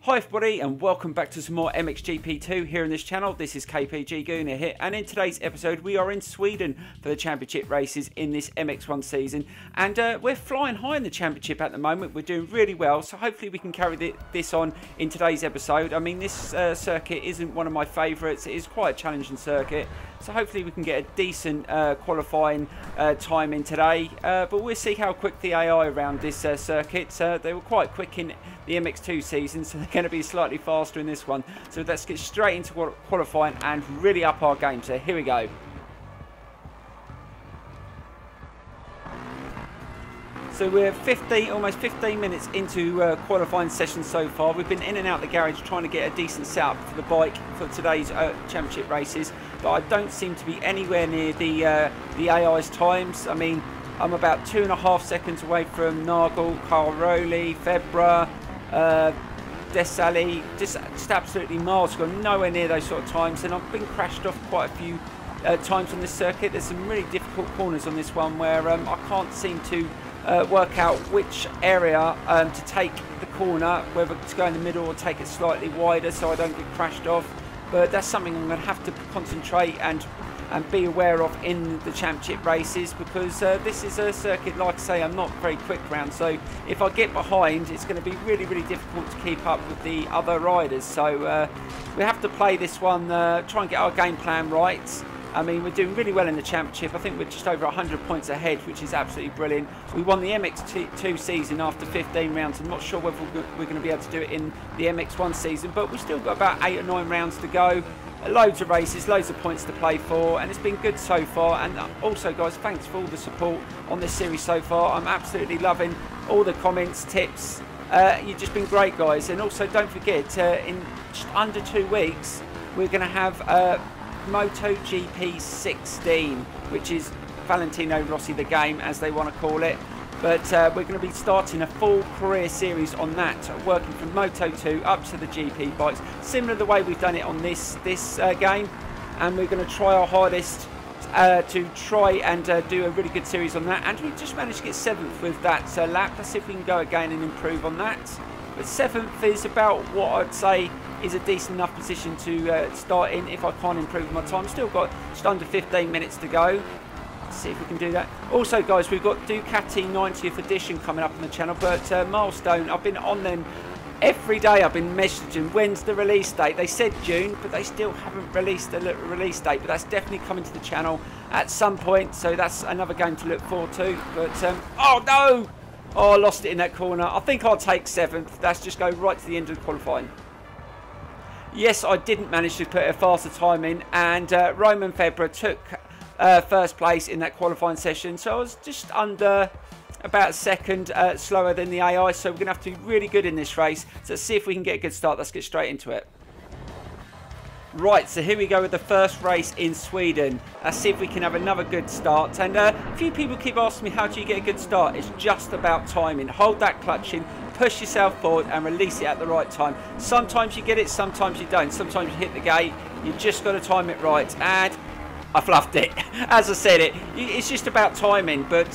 Hi everybody and welcome back to some more MXGP2 here on this channel. This is kpg-gooner here, and in today's episode we are in Sweden for the championship races in this MX1 season, and we're flying high in the championship at the moment. We're doing really well, so hopefully we can carry this on in today's episode. I mean, this circuit isn't one of my favourites. It is quite a challenging circuit, so hopefully we can get a decent qualifying time in today, but we'll see how quick the AI around this circuit. They were quite quick in the MX2 season, so they're going to be slightly faster in this one. So let's get straight into qualifying and really up our game. So here we go. So we're almost 15 minutes into qualifying session so far. We've been in and out the garage trying to get a decent setup for the bike for today's championship races, but I don't seem to be anywhere near the AI's times. I mean, I'm about 2.5 seconds away from Nagel, Caroli, Febra, Desali, just absolutely miles. Got nowhere near those sort of times, and I've been crashed off quite a few times on this circuit. There's some really difficult corners on this one where I can't seem to work out which area to take the corner, whether to go in the middle or take it slightly wider so I don't get crashed off. But that's something I'm going to have to concentrate and be aware of in the championship races, because this is a circuit, like I say, I'm not very quick round, so if I get behind it's going to be really difficult to keep up with the other riders. So we have to play this one, try and get our game plan right. I mean, we're doing really well in the championship. I think we're just over 100 points ahead, which is absolutely brilliant. We won the MX2 season after 15 rounds. I'm not sure whether we're going to be able to do it in the MX1 season, but we've still got about 8 or 9 rounds to go. Loads of races, loads of points to play for, and it's been good so far. And also, guys, thanks for all the support on this series so far. I'm absolutely loving all the comments, tips. You've just been great, guys. And also, don't forget, in just under 2 weeks, we're going to have MotoGP 16, which is Valentino Rossi the game, as they want to call it. But we're going to be starting a full career series on that, working from Moto 2 up to the GP bikes, similar to the way we've done it on this game. And we're going to try our hardest to try and do a really good series on that. And we just managed to get 7th with that lap. Let's see if we can go again and improve on that. But 7th is about what I'd say is a decent enough position to start in if I can't improve my time. Still got just under 15 minutes to go. Let's see if we can do that. Also, guys, we've got Ducati 90th edition coming up on the channel, but Milestone, I've been on them every day. I've been messaging when's the release date. They said June, but they still haven't released the release date, but that's definitely coming to the channel at some point, so that's another game to look forward to. But oh no, oh, I lost it in that corner. I think I'll take 7th. That's just go right to the end of the qualifying. Yes, I didn't manage to put a faster time in, and Roman Febra took first place in that qualifying session, so I was just under about a second slower than the AI, so we're going to have to be really good in this race. So let's see if we can get a good start. Let's get straight into it. Right, so here we go with the first race in Sweden. Let's see if we can have another good start. And a few people keep asking me, how do you get a good start? It's just about timing. Hold that clutch in, push yourself forward and release it at the right time. Sometimes you get it, sometimes you don't. Sometimes you hit the gate. You just got to time it right. And I fluffed it. As I said, it's just about timing, but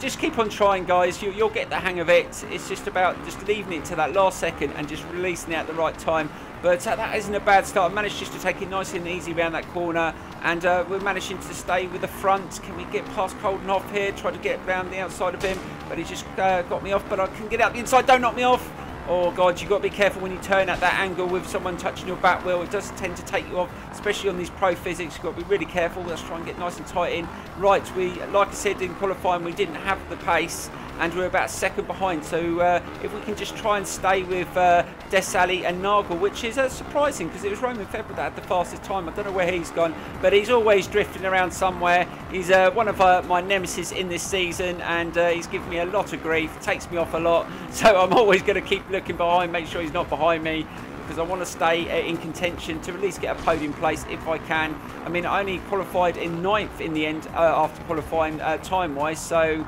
just keep on trying, guys. You'll get the hang of it. It's just about just leaving it to that last second and just releasing it at the right time. But that isn't a bad start. I managed just to take it nice and easy around that corner, and we're managing to stay with the front. Can we get past Coldenhoff here? Try to get around the outside of him, but he just got me off. But I can get out the inside. Don't knock me off. Oh God, you've got to be careful when you turn at that angle with someone touching your back wheel. It does tend to take you off, especially on these pro physics. You've got to be really careful. Let's try and get nice and tight in. Right, like I said in qualifying, we didn't have the pace, and we're about a second behind. So if we can just try and stay with Desali and Nagel, which is surprising because it was Roman Febra that had the fastest time. I don't know where he's gone, but he's always drifting around somewhere. He's one of my nemesis in this season, and he's given me a lot of grief, takes me off a lot. So I'm always going to keep looking behind, make sure he's not behind me, because I want to stay in contention to at least get a podium place if I can. I mean, I only qualified in 9th in the end after qualifying time-wise, so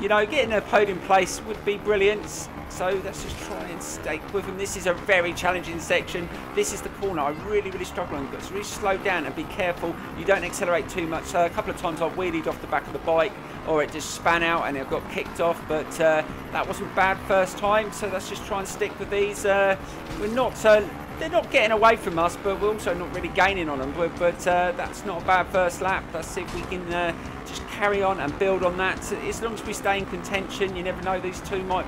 you know, getting a podium place would be brilliant. So let's just try and stake with him. This is a very challenging section. This is the corner I really struggle on. You've got to really slow down and be careful. You don't accelerate too much. So a couple of times I've wheelied off the back of the bike, or it just span out and it got kicked off. But that wasn't bad first time. So let's just try and stick with these. They're not getting away from us, but we're also not really gaining on them. But that's not a bad first lap. Let's see if we can just carry on and build on that. As long as we stay in contention, you never know, these two might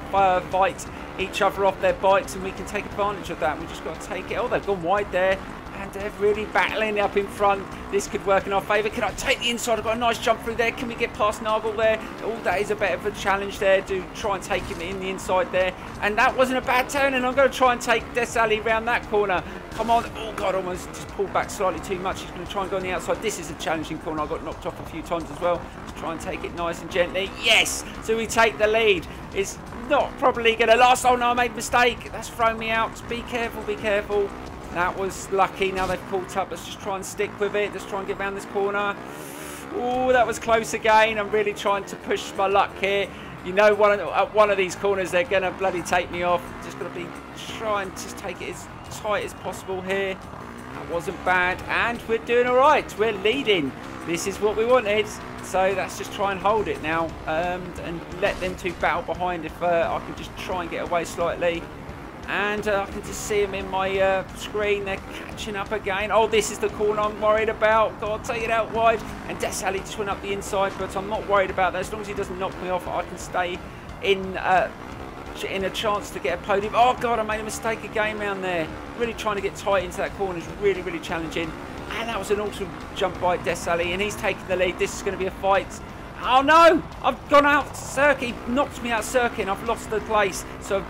fight each other off their bikes, and we can take advantage of that. We just got to take it. Oh, they've gone wide there, and they're really battling up in front. This could work in our favour. Can I take the inside? I've got a nice jump through there. Can we get past Nagel there? Oh, that is a bit of a challenge there to try and take him in the inside there. And that wasn't a bad turn, and I'm going to try and take Desailly round that corner. Come on. Oh, God, almost just pulled back slightly too much. He's going to try and go on the outside. This is a challenging corner. I got knocked off a few times as well. Let's try and take it nice and gently. Yes! So we take the lead. It's not probably going to last. Oh, no, I made a mistake. That's thrown me out. Be careful, be careful. That was lucky. Now they've caught up. Let's just try and stick with it. Let's try and get around this corner. Oh, that was close again. I'm really trying to push my luck here. You know, one of these corners, they're going to bloody take me off. Just got to be trying to take it as tight as possible here. That wasn't bad. And we're doing all right. We're leading. This is what we wanted. So let's just try and hold it now and let them two battle behind if I can just try and get away slightly. And I can just see them in my screen. They're catching up again. Oh, this is the corner I'm worried about. God, take it out wide. And Desailly just went up the inside, but I'm not worried about that. As long as he doesn't knock me off, I can stay in a chance to get a podium. Oh, God, I made a mistake again around there. Really trying to get tight into that corner is really challenging. And that was an awesome jump by Desailly, and he's taking the lead. This is going to be a fight. Oh, no! I've gone out circuit. He knocked me out circuit, and I've lost the place. So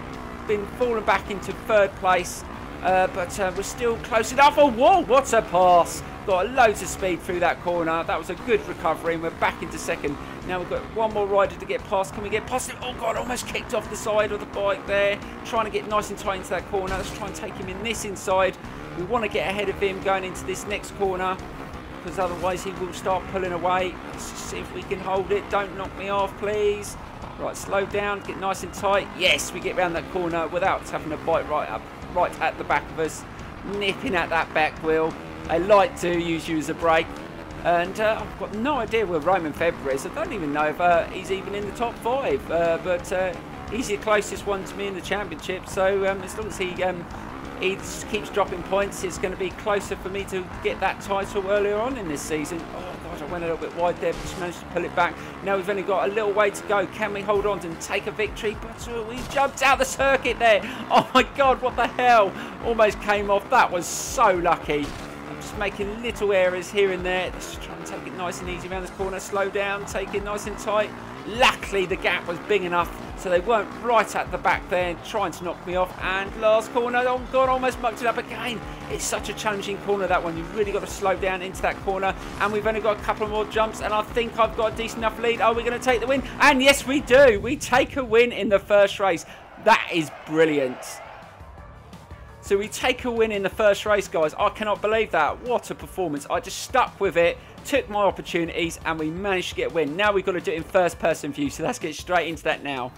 been falling back into third place, but we're still close enough. Oh, whoa, what a pass. Got loads of speed through that corner. That was a good recovery, and we're back into second. Now we've got one more rider to get past. Can we get past him? Oh, God, almost kicked off the side of the bike there. Trying to get nice and tight into that corner. Let's try and take him in this inside. We want to get ahead of him going into this next corner, because otherwise he will start pulling away. Let's just see if we can hold it. Don't knock me off, please. Right, slow down, get nice and tight. Yes, we get round that corner without having a bite right at the back of us, nipping at that back wheel. They like to use you as a brake. And I've got no idea where Roman Febvre is. I don't even know if he's even in the top 5. But he's the closest one to me in the championship. So as long as he just keeps dropping points, it's going to be closer for me to get that title earlier on in this season. Oh, God, I went a little bit wide there, but just managed to pull it back. Now we've only got a little way to go. Can we hold on and take a victory? But we jumped out the circuit there. Oh, my God, what the hell? Almost came off. That was so lucky. I'm just making little errors here and there. Let's try and take it nice and easy around this corner. Slow down, take it nice and tight. Luckily, the gap was big enough, so they weren't right at the back there trying to knock me off. And last corner, oh, God, almost mucked it up again. It's such a challenging corner, that one. You've really got to slow down into that corner. And we've only got a couple more jumps, and I think I've got a decent enough lead. Are we going to take the win? And yes, we do. We take a win in the first race. That is brilliant. So we take a win in the first race, guys. I cannot believe that. What a performance. I just stuck with it, took my opportunities, and we managed to get a win. Now we've got to do it in first person view, so let's get straight into that now.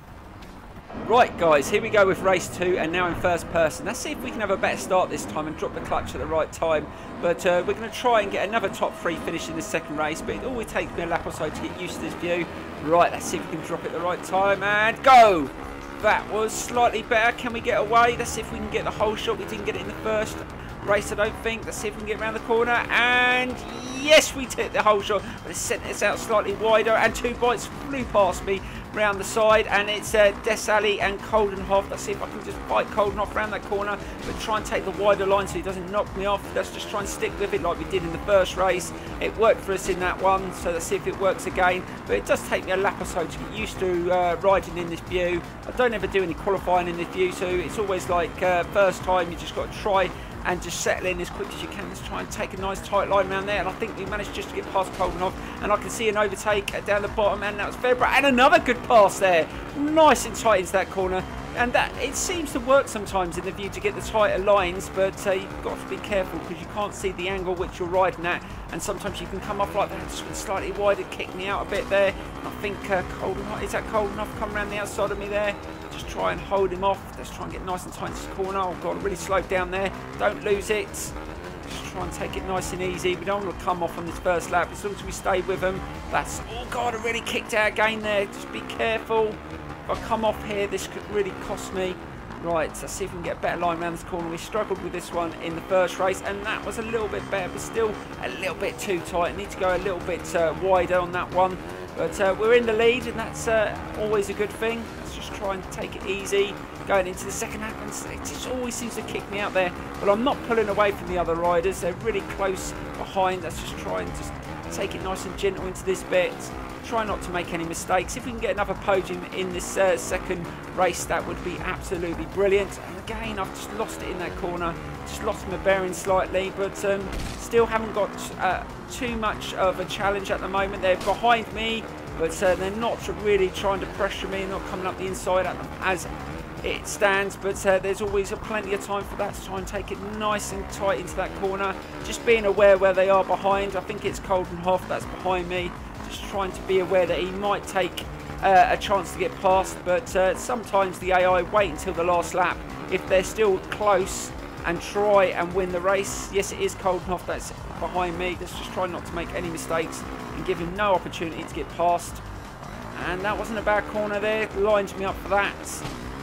Right, guys, here we go with race 2, and now in first person. Let's see if we can have a better start this time and drop the clutch at the right time. But we're going to try and get another top 3 finish in the second race, but it always takes me a lap or so to get used to this view. Right, let's see if we can drop it at the right time, and go! That was slightly better. Can we get away? Let's see if we can get the whole shot. We didn't get it in the first race, I don't think. Let's see if we can get around the corner. And yes, we took the whole shot. But it sent us out slightly wider. And 2 bikes flew past me round the side. And it's Desailly and Coldenhoff. Let's see if I can just fight Coldenhoff around that corner. But try and take the wider line so he doesn't knock me off. Let's just try and stick with it like we did in the first race. It worked for us in that one. So let's see if it works again. But it does take me a lap or so to get used to riding in this view. I don't ever do any qualifying in this view. So it's always like first time, you just got to try and just settle in as quick as you can. Let's try and take a nice tight line around there. And I think we managed just to get past Coldenhoff. And I can see an overtake down the bottom. And that was Febvre. And another good pass there. Nice and tight into that corner. and that it seems to work sometimes in the view to get the tighter lines, but you've got to be careful because you can't see the angle which you're riding at, and sometimes you can come off like that, just slightly wide. It kicked me out a bit there. I think cold enough, is that cold enough? Come around the outside of me there. Just try and hold him off. Let's try and get nice and tight in this corner. Oh god, really slowed down there. Don't lose it. Just try and take it nice and easy. We don't want to come off on this first lap as long as we stay with them. That's, oh god, I really kicked out again there. Just be careful. If I come off here, this could really cost me. Right, let's see if we can get a better line around this corner. We struggled with this one in the first race, and that was a little bit better, but still a little bit too tight. I need to go a little bit wider on that one. But we're in the lead, and that's always a good thing. Let's just try and take it easy going into the second lap. And it just always seems to kick me out there. But I'm not pulling away from the other riders. They're really close behind. Let's just try and just take it nice and gentle into this bit. Try not to make any mistakes. If we can get another podium in this second race, that would be absolutely brilliant. And again, I've just lost it in that corner. Just lost my bearing slightly, but still haven't got too much of a challenge at the moment. They're behind me, but they're not really trying to pressure me, not coming up the inside as it stands. But there's always plenty of time for that to try and take it nice and tight into that corner. Just being aware where they are behind. I think it's Coldenhoff that's behind me. Just trying to be aware that he might take a chance to get past, but sometimes the AI wait until the last lap if they're still close and try and win the race. Yes, it is Coldenhoff that's behind me. Let's just try not to make any mistakes and give him no opportunity to get past. And that wasn't a bad corner there. Lined me up for that.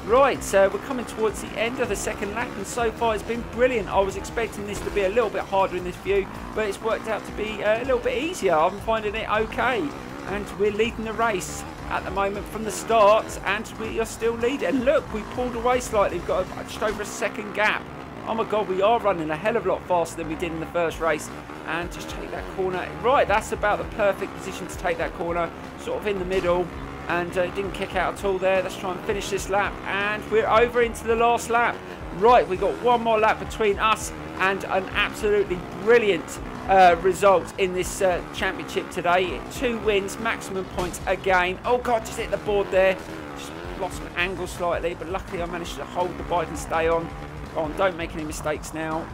Right, so we're coming towards the end of the second lap, and so far it's been brilliant. I was expecting this to be a little bit harder in this view, but it's worked out to be a little bit easier. I'm finding it okay, and we're leading the race at the moment from the start, and we are still leading. Look, we pulled away slightly. We've got just over a second gap. Oh my god, we are running a hell of a lot faster than we did in the first race. And just take that corner. Right, that's about the perfect position to take that corner, sort of in the middle. And didn't kick out at all there. Let's try and finish this lap, and we're over into the last lap. Right, we've got one more lap between us and an absolutely brilliant result in this championship today. 2 wins, maximum points again. Oh god, just hit the board there. Just lost my angle slightly, but luckily I managed to hold the bike and stay on. Go on, don't make any mistakes now.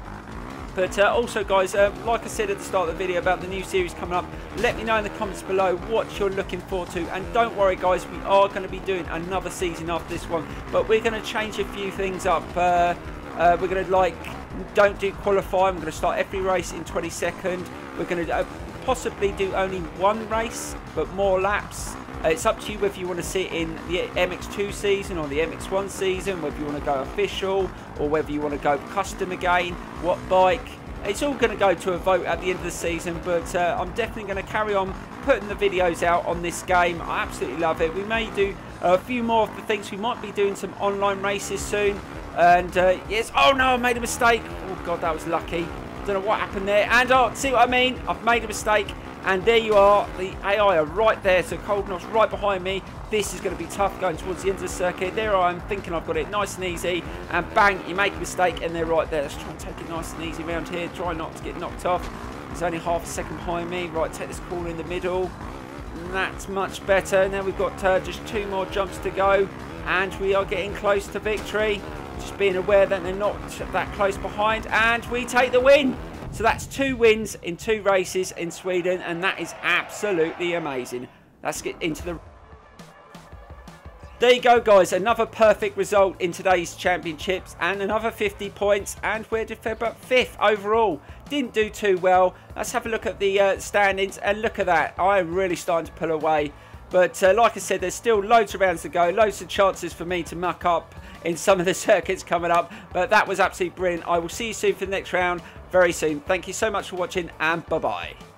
But also guys, like I said at the start of the video about the new series coming up, let me know in the comments below what you're looking forward to. And don't worry guys, we are going to be doing another season after this one, but we're going to change a few things up. We're going to don't do qualifying. We're going to start every race in 22nd. We're going to possibly do only 1 race, but more laps. It's up to you whether you want to see it in the MX2 season or the MX1 season, whether you want to go official or whether you want to go custom again, what bike. It's all going to go to a vote at the end of the season, but I'm definitely going to carry on putting the videos out on this game. I absolutely love it. We may do a few more of the things. We might be doing some online races soon. And yes, oh no, I made a mistake. Oh god, that was lucky. Don't know what happened there. And oh, see what I mean? I've made a mistake. And there you are, the AI are right there, so Coldenhoff's right behind me. This is going to be tough going towards the end of the circuit. There I am thinking I've got it nice and easy, and bang, you make a mistake and they're right there. Let's try and take it nice and easy around here, try not to get knocked off. There's only half a second behind me. Right, take this corner in the middle. And that's much better. Now we've got just 2 more jumps to go, and we are getting close to victory. Just being aware that they're not that close behind, and we take the win. So that's 2 wins in 2 races in Sweden, and that is absolutely amazing. Let's get into the... There you go guys, another perfect result in today's championships, and another 50 points, and we're December 5th overall. Didn't do too well. Let's have a look at the standings, and look at that. I'm really starting to pull away. But like I said, there's still loads of rounds to go, loads of chances for me to muck up in some of the circuits coming up. But that was absolutely brilliant. I will see you soon for the next round very soon. Thank you so much for watching, and bye-bye.